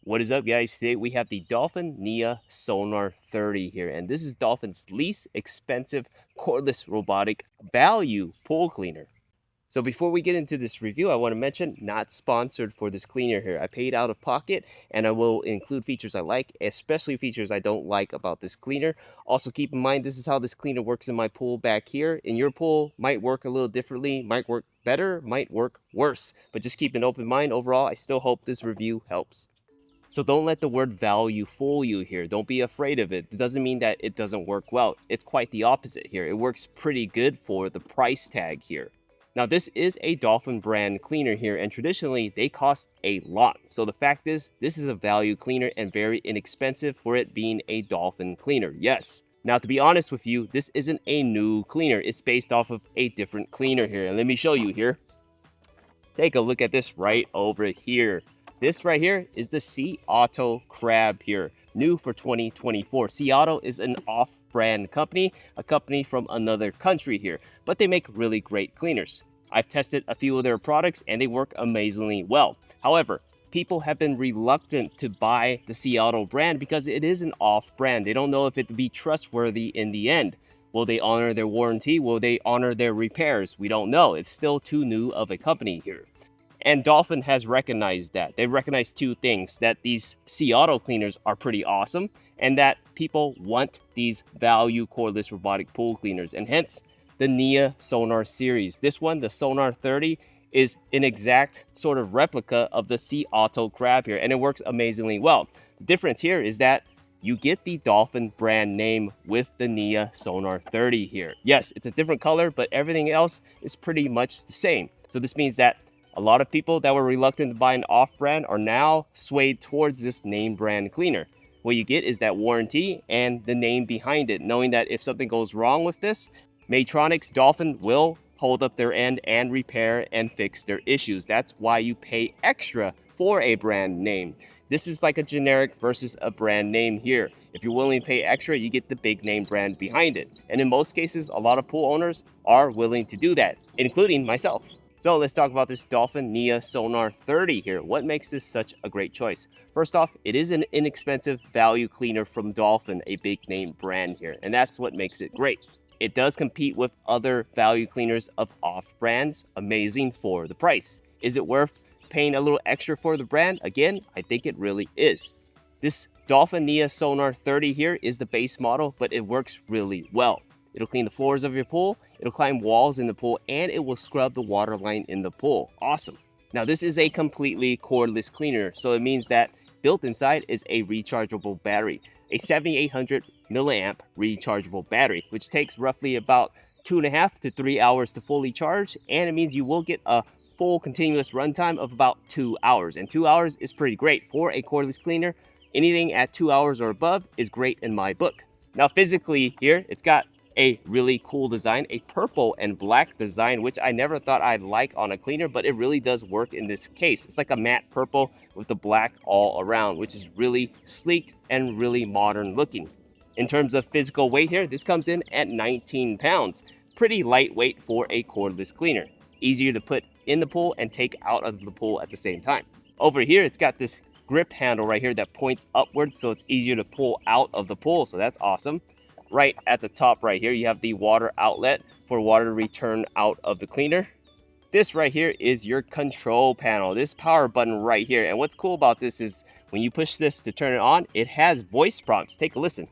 What is up, guys? Today we have the Dolphin Niya Sonar 30 here, and this is Dolphin's least expensive cordless robotic value pool cleaner. So before we get into this review, I want to mention, not sponsored for this cleaner here. I paid out of pocket, and I will include features I like, especially features I don't like about this cleaner. Also keep in mind, this is how this cleaner works in my pool back here. In your pool, might work a little differently, might work better, might work worse. But just keep an open mind. Overall, I still hope this review helps. So don't let the word value fool you here. Don't be afraid of it. It doesn't mean that it doesn't work well. It's quite the opposite here. It works pretty good for the price tag here. Now this is a Dolphin brand cleaner here, and traditionally they cost a lot. So the fact is, this is a value cleaner and very inexpensive for it being a Dolphin cleaner. Yes. Now to be honest with you, this isn't a new cleaner. It's based off of a different cleaner here. And let me show you here. Take a look at this right over here. This right here is the Seauto crab here, new for 2024. Seauto is an off-brand company, a company from another country here, but they make really great cleaners. I've tested a few of their products and they work amazingly well. However, people have been reluctant to buy the Seauto brand because it is an off-brand. They don't know if it will be trustworthy in the end. Will they honor their warranty? Will they honor their repairs? We don't know. It's still too new of a company here. And Dolphin has recognized that. They recognize two things: that these Seauto cleaners are pretty awesome, and that people want these value cordless robotic pool cleaners, and hence the Niya Sonar series. This one, the Sonar 30, is an exact sort of replica of the Seauto crab here, and it works amazingly well. The difference here is that you get the Dolphin brand name with the Niya Sonar 30 here. Yes, it's a different color, but everything else is pretty much the same. So this means that a lot of people that were reluctant to buy an off-brand are now swayed towards this name brand cleaner. What you get is that warranty and the name behind it, knowing that if something goes wrong with this, Maytronics, Dolphin will hold up their end and repair and fix their issues. That's why you pay extra for a brand name. This is like a generic versus a brand name here. If you're willing to pay extra, you get the big name brand behind it. And in most cases, a lot of pool owners are willing to do that, including myself. So let's talk about this Dolphin Niya Sonar 30 here. What makes this such a great choice? First off, it is an inexpensive value cleaner from Dolphin, a big name brand here, and that's what makes it great. It does compete with other value cleaners of off brands, amazing for the price. Is it worth paying a little extra for the brand? Again, I think it really is. This Dolphin Niya Sonar 30 here is the base model, but it works really well. It'll clean the floors of your pool, it'll climb walls in the pool, and it will scrub the water line in the pool. Awesome. Now this is a completely cordless cleaner, so it means that built inside is a rechargeable battery, a 7800 milliamp rechargeable battery, which takes roughly about 2.5 to 3 hours to fully charge, and it means you will get a full continuous runtime of about 2 hours, and 2 hours is pretty great for a cordless cleaner. Anything at 2 hours or above is great in my book. Now physically here, it's got a really cool design, a purple and black design, which I never thought I'd like on a cleaner, but it really does work in this case. It's like a matte purple with the black all around, which is really sleek and really modern looking. In terms of physical weight here, this comes in at 19 pounds. Pretty lightweight for a cordless cleaner. Easier to put in the pool and take out of the pool at the same time. Over here, it's got this grip handle right here that points upwards, so it's easier to pull out of the pool, so that's awesome. Right at the top right here, you have the water outlet for water to return out of the cleaner. This right here is your control panel, this power button right here. And what's cool about this is when you push this to turn it on, it has voice prompts. Take a listen.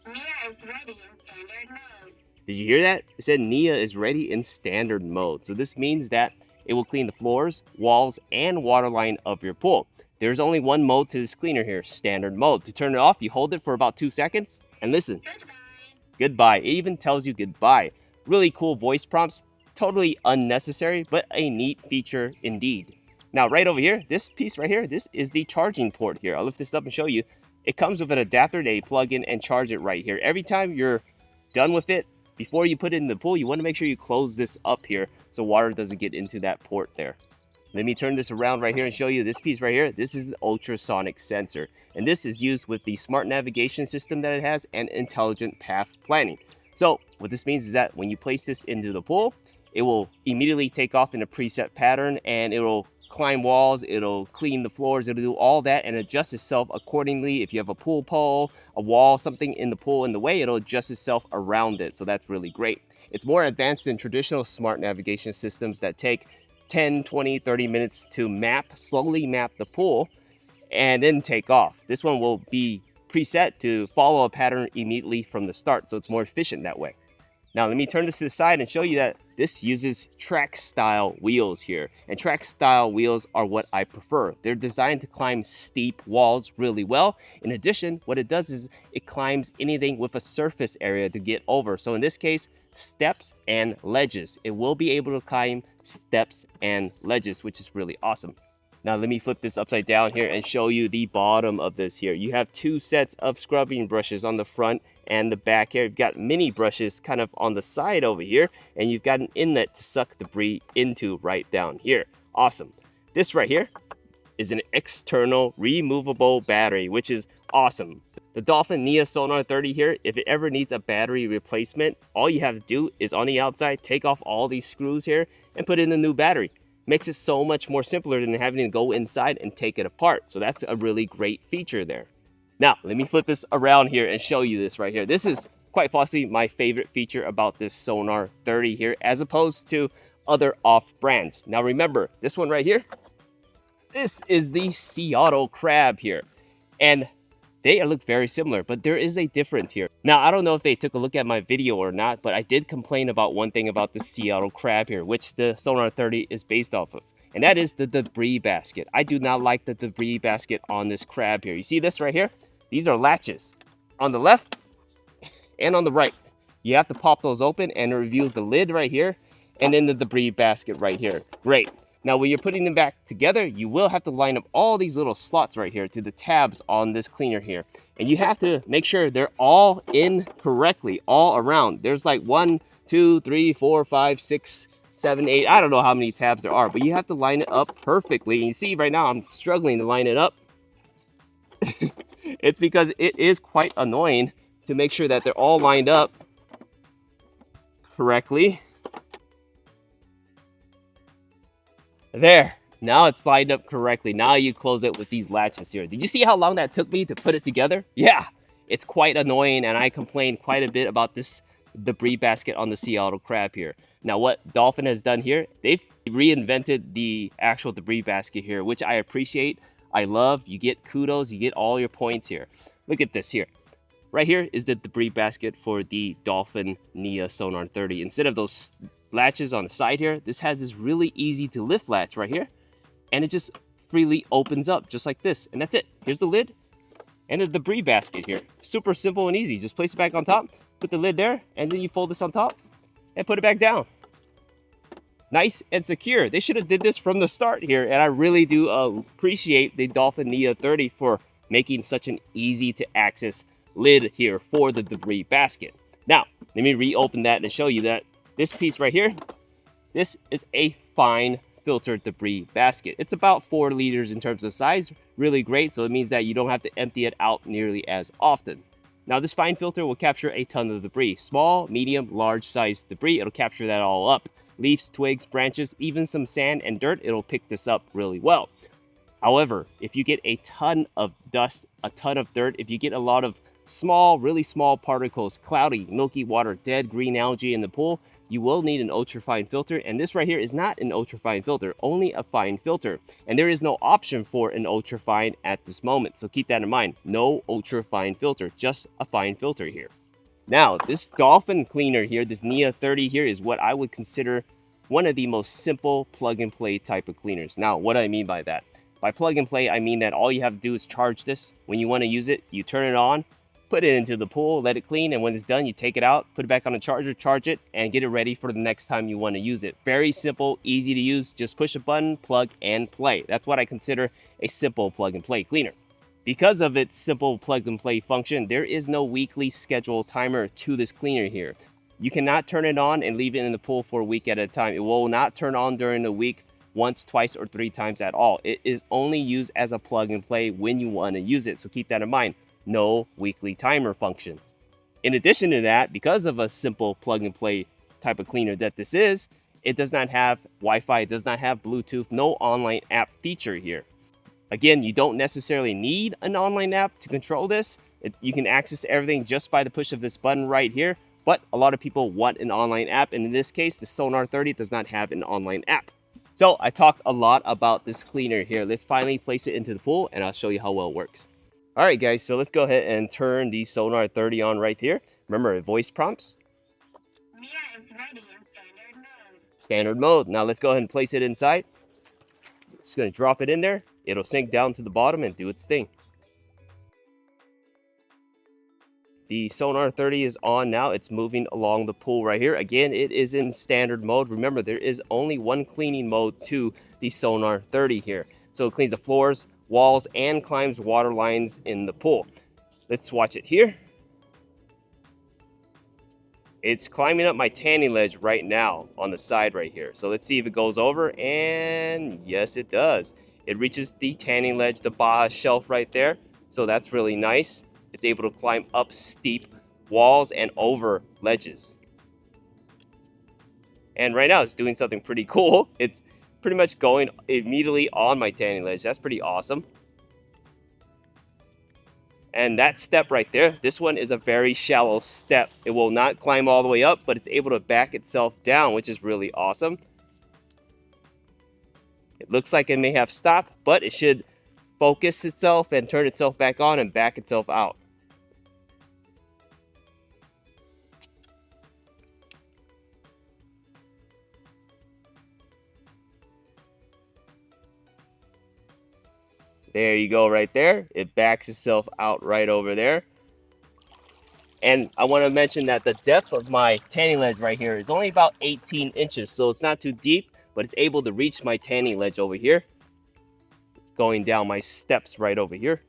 Niya is ready in standard mode. Did you hear that? It said Niya is ready in standard mode. So this means that it will clean the floors, walls, and water line of your pool. There's only one mode to this cleaner here, standard mode. To turn it off, you hold it for about 2 seconds and listen. Goodbye. Goodbye. It even tells you goodbye. Really cool voice prompts. Totally unnecessary, but a neat feature indeed. Now, right over here, this piece right here, this is the charging port here. I'll lift this up and show you. It comes with an adapter that you plug in and charge it right here. Every time you're done with it, before you put it in the pool, you want to make sure you close this up here so water doesn't get into that port there. Let me turn this around right here and show you this piece right here. This is an ultrasonic sensor, and this is used with the smart navigation system that it has and intelligent path planning. So what this means is that when you place this into the pool, it will immediately take off in a preset pattern, and it will climb walls, it'll clean the floors, it'll do all that and adjust itself accordingly. If you have a pool pole, a wall, something in the pool in the way, it'll adjust itself around it. So that's really great. It's more advanced than traditional smart navigation systems that take 10, 20, 30 minutes to slowly map the pool and then take off. This one will be preset to follow a pattern immediately from the start, so it's more efficient that way. Now let me turn this to the side and show you that this uses track style wheels here. And track style wheels are what I prefer. They're designed to climb steep walls really well. In addition, what it does is it climbs anything with a surface area to get over. So in this case, steps and ledges. It will be able to climb steps and ledges, which is really awesome. Now let me flip this upside down here and show you the bottom of this here. You have two sets of scrubbing brushes on the front and the back here. You've got mini brushes kind of on the side over here, and you've got an inlet to suck debris into right down here. Awesome. This right here is an external removable battery, which is awesome. The Dolphin Niya Sonar 30 here, if it ever needs a battery replacement, all you have to do is on the outside, take off all these screws here and put in a new battery. Makes it so much more simpler than having to go inside and take it apart. So that's a really great feature there. Now, let me flip this around here and show you this right here. This is quite possibly my favorite feature about this Sonar 30 here, as opposed to other off brands. Now remember, this one right here, this is the Seauto crab here. And they look very similar, but there is a difference here. Now, I don't know if they took a look at my video or not, but I did complain about one thing about the Seauto crab here, which the Sonar 30 is based off of. And that is the debris basket. I do not like the debris basket on this crab here. You see this right here? These are latches on the left and on the right. You have to pop those open and it reveals the lid right here and then the debris basket right here. Great. Now, when you're putting them back together, you will have to line up all these little slots right here to the tabs on this cleaner here. And you have to make sure they're all in correctly, all around. There's like 1, 2, 3, 4, 5, 6, 7, 8. I don't know how many tabs there are, but you have to line it up perfectly. And you see right now, I'm struggling to line it up. It's because it is quite annoying to make sure that they're all lined up correctly. There, now it's lined up correctly. Now you close it with these latches here. Did you see how long that took me to put it together? Yeah, it's quite annoying, and I complained quite a bit about this debris basket on the Seauto crab here. Now what Dolphin has done here, they've reinvented the actual debris basket here, which I appreciate. I love. You get kudos, you get all your points here. Look at this here. Right here is the debris basket for the Dolphin Niya Sonar 30. Instead of those latches on the side here, this has this really easy to lift latch right here, and it just freely opens up just like this, and that's it. Here's the lid and the debris basket here. Super simple and easy. Just place it back on top, put the lid there, and then you fold this on top and put it back down. Nice and secure. They should have did this from the start here, and I really do appreciate the Dolphin Niya 30 for making such an easy to access lid here for the debris basket. Now let me reopen that and show you that this piece right here, this is a fine filter debris basket. It's about 4 liters in terms of size, really great. So it means that you don't have to empty it out nearly as often. Now this fine filter will capture a ton of debris, small, medium, large size debris. It'll capture that all up. Leaves, twigs, branches, even some sand and dirt, it'll pick this up really well. However, if you get a ton of dust, a ton of dirt, if you get a lot of small, really small particles, cloudy, milky water, dead green algae in the pool, you will need an ultrafine filter, and this right here is not an ultrafine filter, only a fine filter. And there is no option for an ultrafine at this moment, so keep that in mind. No ultrafine filter, just a fine filter here. Now, this Dolphin cleaner here, this Niya 30 here, is what I would consider one of the most simple plug-and-play type of cleaners. Now, what do I mean by that? By plug-and-play, I mean that all you have to do is charge this. When you want to use it, you turn it on, put it into the pool, let it clean, and when it's done, you take it out, put it back on the charger, charge it, and get it ready for the next time you want to use it. Very simple, easy to use. Just push a button, plug, and play. That's what I consider a simple plug-and-play cleaner. Because of its simple plug-and-play function, there is no weekly schedule timer to this cleaner here. You cannot turn it on and leave it in the pool for a week at a time. It will not turn on during the week once, twice, or 3 times at all. It is only used as a plug-and-play when you want to use it, so keep that in mind. No weekly timer function. In addition to that, because of a simple plug-and-play type of cleaner that this is, it does not have Wi-Fi, it does not have Bluetooth, no online app feature here. Again, you don't necessarily need an online app to control this. You can access everything just by the push of this button right here, but a lot of people want an online app, and in this case, the Sonar 30 does not have an online app. So I talked a lot about this cleaner here. Let's finally place it into the pool, and I'll show you how well it works. All right, guys, so let's go ahead and turn the Sonar 30 on right here. Remember, voice prompts. Niya is ready in standard mode. Standard mode. Now let's go ahead and place it inside. Just going to drop it in there. It'll sink down to the bottom and do its thing. The Sonar 30 is on now. It's moving along the pool right here. Again, it is in standard mode. Remember, there is only one cleaning mode to the Sonar 30 here. So it cleans the floors, walls, and climbs water lines in the pool. Let's watch it here. It's climbing up my tanning ledge right now on the side right here. So let's see if it goes over, and yes, it does. It reaches the tanning ledge, the Baja shelf right there. So that's really nice. It's able to climb up steep walls and over ledges. And right now it's doing something pretty cool. It's pretty much going immediately on my tanning ledge. That's pretty awesome. And that step right there, this one is a very shallow step. It will not climb all the way up, but it's able to back itself down, which is really awesome. It looks like it may have stopped, but it should focus itself and turn itself back on and back itself out. There you go right there. It backs itself out right over there. And I want to mention that the depth of my tanning ledge right here is only about 18 inches. So it's not too deep, but it's able to reach my tanning ledge over here. Going down my steps right over here.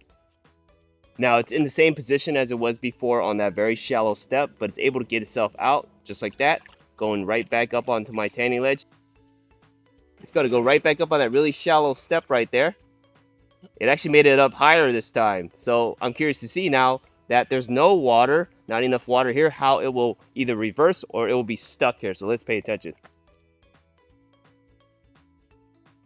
Now it's in the same position as it was before on that very shallow step, but it's able to get itself out just like that. Going right back up onto my tanning ledge. It's going to go right back up on that really shallow step right there. It actually made it up higher this time. So I'm curious to see now that there's no water, not enough water here, how it will either reverse or it will be stuck here. So let's pay attention.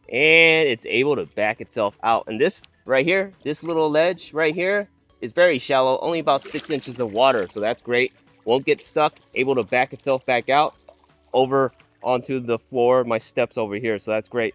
And it's able to back itself out. And this right here, this little ledge right here is very shallow, only about 6 inches of water. So that's great. Won't get stuck, able to back itself back out over onto the floor, my steps over here. So that's great.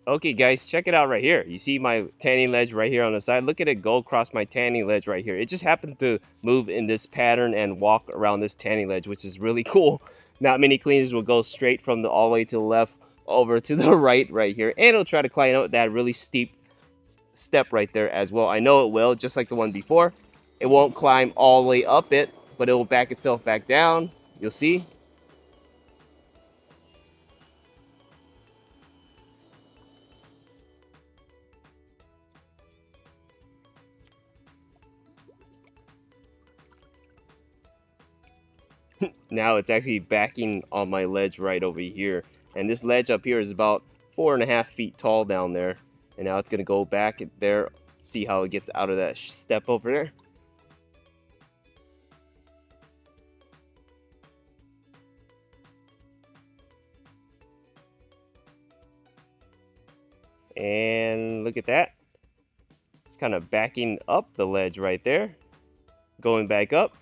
Okay guys, check it out right here. You see my tanning ledge right here on the side. Look at it go across my tanning ledge right here. It just happened to move in this pattern and walk around this tanning ledge, which is really cool. Not many cleaners will go straight from the all the way to the left over to the right here. And it'll try to climb out that really steep step right there as well. I know it will, just like the one before. It won't climb all the way up it, but it will back itself back down. You'll see. Now it's actually backing on my ledge right over here. And this ledge up here is about 4.5 feet tall down there. And now it's going to go back there, see how it gets out of that step over there. And look at that. It's kind of backing up the ledge right there. Going back up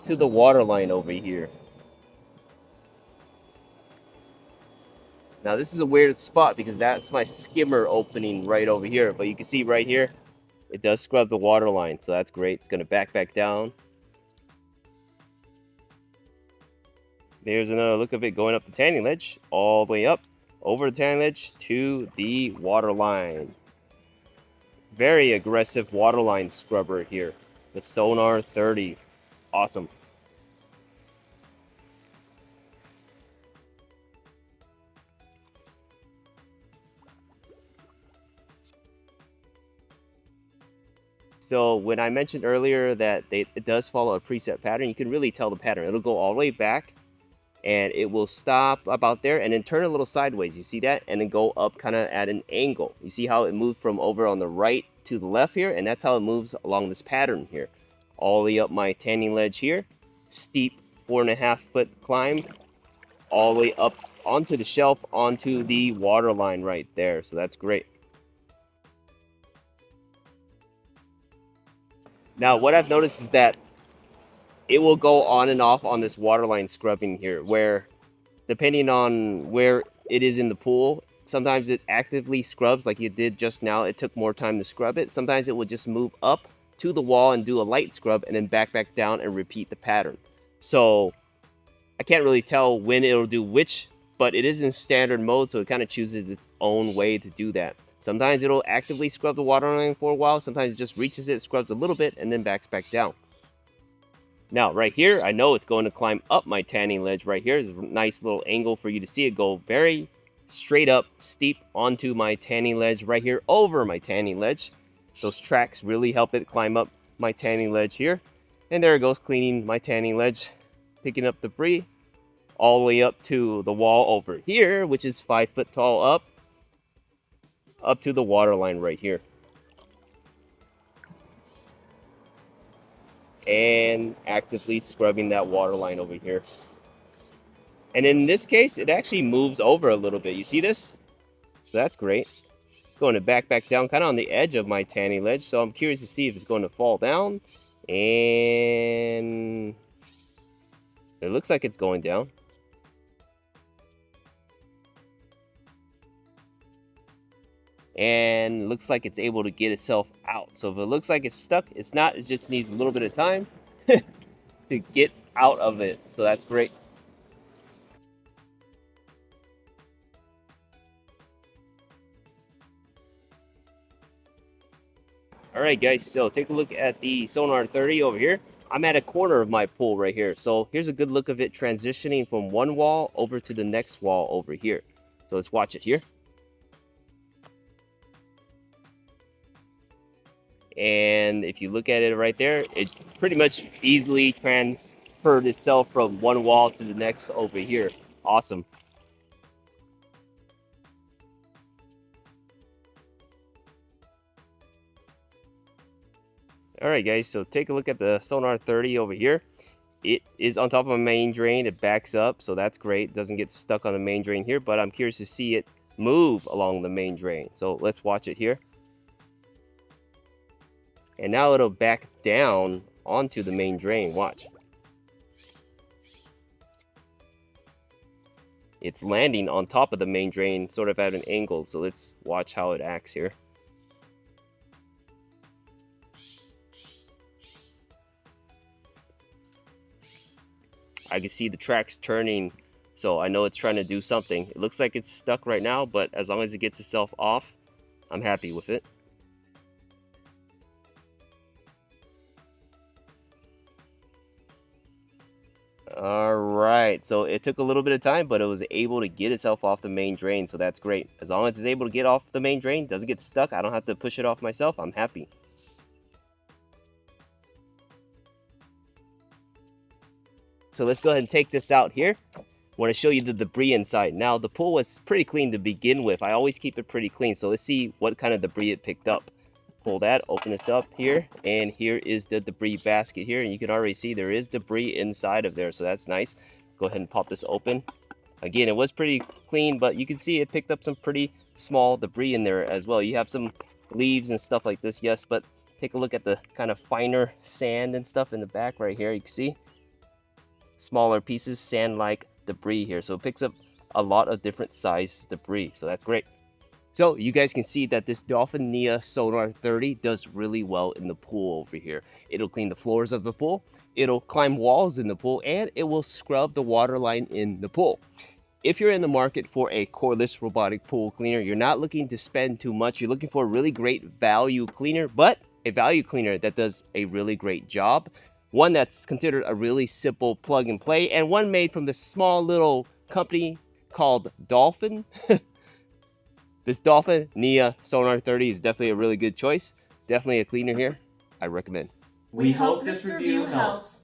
to the water line over here. Now this is a weird spot because that's my skimmer opening right over here. But you can see right here, it does scrub the water line. So that's great. It's going to back down. There's another look of it going up the tanning ledge, all the way up, over the tanning ledge to the water line. Very aggressive water line scrubber here. The Sonar 30. Awesome. So when I mentioned earlier that it does follow a preset pattern, you can really tell the pattern. It'll go all the way back and it will stop about there and then turn a little sideways. You see that? And then go up kind of at an angle. You see how it moved from over on the right to the left here? And that's how it moves along this pattern here. All the way up my tanning ledge here. Steep 4.5 foot climb. All the way up onto the shelf, onto the water line right there. So that's great. Now what I've noticed is that it will go on and off on this waterline scrubbing here, where depending on where it is in the pool, sometimes it actively scrubs like it did just now. It took more time to scrub it. Sometimes it will just move up to the wall and do a light scrub and then back down and repeat the pattern. So I can't really tell when it'll do which, but it is in standard mode, so it kind of chooses its own way to do that. Sometimes it'll actively scrub the waterline for a while. Sometimes it just reaches it, scrubs a little bit, and then backs back down. Now, right here, I know it's going to climb up my tanning ledge right here. There's a nice little angle for you to see it go very straight up, steep onto my tanning ledge right here, over my tanning ledge. Those tracks really help it climb up my tanning ledge here. And there it goes, cleaning my tanning ledge, picking up debris, all the way up to the wall over here, which is 5 foot tall up to the water line right here. And actively scrubbing that water line over here. And in this case, it actually moves over a little bit. You see this? So that's great. It's going to back down kind of on the edge of my tanning ledge. So I'm curious to see if it's going to fall down. And it looks like it's going down. And looks like it's able to get itself out. So if it looks like it's stuck, it's not. It just needs a little bit of time to get out of it. So that's great. All right, guys, so take a look at the Sonar 30 over here. I'm at a corner of my pool right here. So here's a good look of it transitioning from one wall over to the next wall over here. So let's watch it here. And if you look at it right there, it pretty much easily transferred itself from one wall to the next over here. Awesome. All right, guys, so take a look at the Sonar 30 over here. It is on top of a main drain. It backs up, so that's great. It doesn't get stuck on the main drain here, but I'm curious to see it move along the main drain. So let's watch it here. And now it'll back down onto the main drain. Watch. It's landing on top of the main drain, sort of at an angle. So let's watch how it acts here. I can see the tracks turning, so I know it's trying to do something. It looks like it's stuck right now, but as long as it gets itself off, I'm happy with it. All right, so it took a little bit of time, but it was able to get itself off the main drain, so that's great. As long as it's able to get off the main drain, doesn't get stuck, I don't have to push it off myself, I'm happy. So let's go ahead and take this out here. I want to show you the debris inside. Now, the pool was pretty clean to begin with. I always keep it pretty clean, so let's see what kind of debris it picked up. Pull that, open this up here, and here is the debris basket here, and you can already see there is debris inside of there, so that's nice. Go ahead and pop this open. Again, it was pretty clean, but you can see it picked up some pretty small debris in there as well. You have some leaves and stuff like this, yes, but take a look at the kind of finer sand and stuff in the back right here. You can see smaller pieces, sand-like debris here, so it picks up a lot of different size debris, so that's great. So you guys can see that this Dolphin Niya Sonar 30 does really well in the pool over here. It'll clean the floors of the pool, it'll climb walls in the pool, and it will scrub the water line in the pool. If you're in the market for a cordless robotic pool cleaner, you're not looking to spend too much, you're looking for a really great value cleaner, but a value cleaner that does a really great job. One that's considered a really simple plug and play, and one made from this small little company called Dolphin. This Dolphin Niya Sonar 30 is definitely a really good choice. Definitely a cleaner here. I recommend. We hope this review helps.